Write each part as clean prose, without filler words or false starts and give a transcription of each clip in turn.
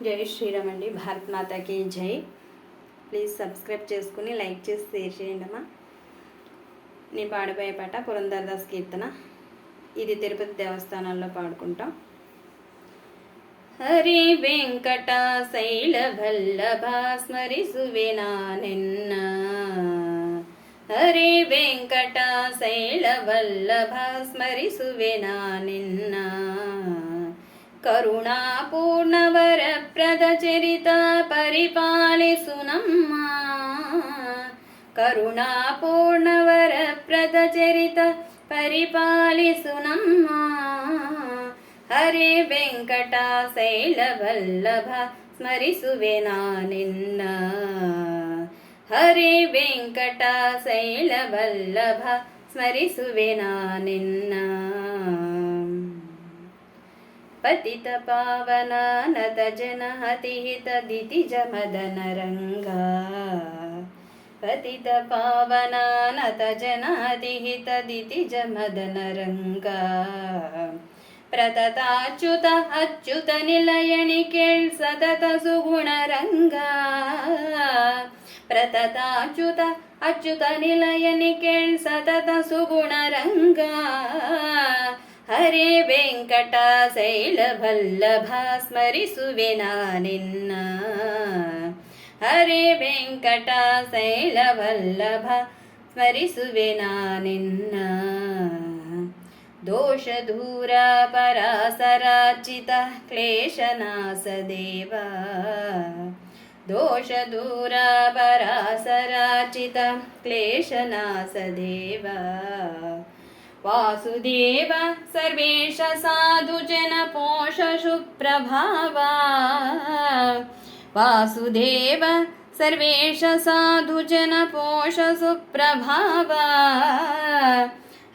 జై శ్రీరామ్ అండి. భారత్ మాతాకి జై. ప్లీజ్ సబ్స్క్రైబ్ చేసుకుని లైక్ చేసి షేర్ చేయండి అమ్మా. నేను పాడబోయే పాట పురంధరదాస్ కీర్తన. ఇది తిరుపతి దేవస్థానాల్లో పాడుకుంటాం. హరి వెంకట శైల వల్లభ స్మరిಸುವೆನಾ ನಿನ್ನ. ಹರಿ ವೆಂಕಟ ಶೈಲ ವಲ್ಲಭ ಸ್ಮರಿಸುವೆನಾ ನಿನ್ನ. ಕರುಣಾಪೂರ್ಣ ವರಪ್ರದ ಚರಿತ ಪರಿಪಾಲಿಸು ನಮ್ಮ. ಕರುಣಾಪೂರ್ಣ ವರಪ್ರದ ಚರಿತ ಪರಿಪಾಲಿಸು ನಮ್ಮ. ಹರೇ ವೆಂಕಟ ಶೈಲ ವಲ್ಲಭ ಸ್ಮರಿಸುವೆನಾ ನಿನ್ನ. ಹರೇ ವೆಂಕಟ ಶೈಲ ವಲ್ಲಭ ಸ್ಮರಿಸುವೆನಾ ನಿನ್ನ. ಪತಿತ ಪಾವನ ನತ ಜನ ಅತಿಹಿತ ದಿತಿಜ ಮದನ ರಂಗ. ಪತಿತ ಪಾವನ ನತ ಜನ ಅತಿಹಿತ ದಿತಿಜ ಮದನ ರಂಗ. ಪ್ರತತಾಚ್ಯುತ ಅಚ್ಯುತ ನಿಲಯಣಿ ಕೇಳ್ ಸತತ ಸುಗುಣ ರಂಗ. ಪ್ರತತಾಚ್ಯುತ ಅಚ್ಯುತ ನಿಲಯಣಿ ಕೇಳ್ ಸತತ ಸುಗುಣ ರಂಗ. ಹರೇ ವೆಂಕಟ ಶೈಲ ವಲ್ಲಭ ಸ್ಮರಿಸುವೆನಾ ನಿನ್ನ. ಹರೇ ವೆಂಕಟ ಶೈಲ ವಲ್ಲಭ ಸ್ಮರಿಸುವೆನಾ ನಿನ್ನ. ದೋಷ ದೂರ ಪರಾಸರಾರ್ಚಿತ ಕ್ಲೇಶನಾಶ ದೇವ. ದೋಷ ದೂರ ಪರಾಸರಾರ್ಚಿತ ಕ್ಲೇಶನಾಶ ದೇವ. ವಾಸುದೇವ ಸರ್ವೇಶ ಸಾಧು ಜನ ಪೋಷ ಸುಪ್ರಭಾವ. ವಾಸುದೇವ ಸರ್ವೇಶ ಸಾಧು ಜನ ಪೋಷ ಸುಪ್ರಭಾವ.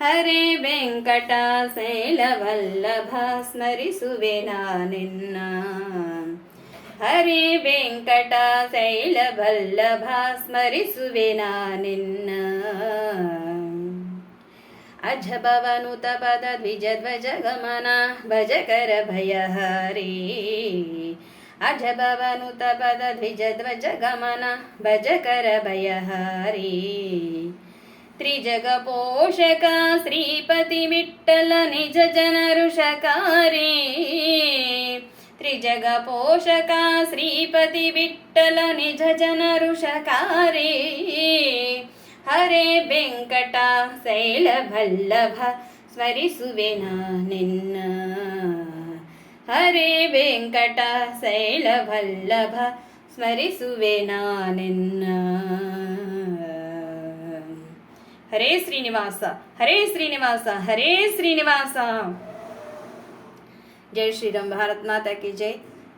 ಹರೇ ವೆಂಕಟ ಶೈಲ ವಲ್ಲಭ ಸ್ಮರಿಸುವೆನಾ ನಿನ್ನ. ಹರೇ ವೆಂಕಟ ಶೈಲ ವಲ್ಲಭ ಸ್ಮರಿಸುವೆನಾ ನಿನ್ನ. ಅಜಭವನುತ ಪದ ದ್ವಿಜ ಧ್ವಜ ಗಮನ ಭಜಕರ ಭಯಹಾರಿ. ಅಜಭವನುತ ಪದ ದ್ವಿಜ ಧ್ವಜ ಗಮನ ಭಜಕರ ಭಯಹಾರಿ. ತ್ರಿಜಗ ಪೋಷಕ ಶ್ರೀಪತಿ ವಿಠ್ಠಲ ನಿಜ ಜನರುಷಕಾರಿ. ತ್ರಿಜಗ ಪೋಷಕ ಶ್ರೀಪತಿ ವಿಠ್ಠಲ ನಿಜ ಜನರುಷಕಾರಿ. ಹರೇ ವೆಂಕಟ ಶೈಲ ವಲ್ಲಭ ಸ್ಮರಿಸುವೆನಾ ನಿನ್ನ. ಹರೇ ವೆಂಕಟ ಶೈಲ ವಲ್ಲಭ ಸ್ಮರಿಸುವೆನಾ ನಿನ್ನ. ಹರೇ ಶ್ರೀನಿವಾಸ ಹರೇ ಶ್ರೀನಿವಾಸ ಹರೇ శ్రీనివాస. జై శ్రీరామ్. భారత్ మాతాకి జై.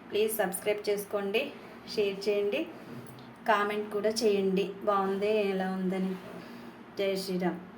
ప్లీజ్ సబ్స్క్రైబ్ చేసుకోండి, షేర్ చేయండి, కామెంట్ కూడా చేయండి బాగుంది ఎలా ఉందని. జై శ్రీరామ్.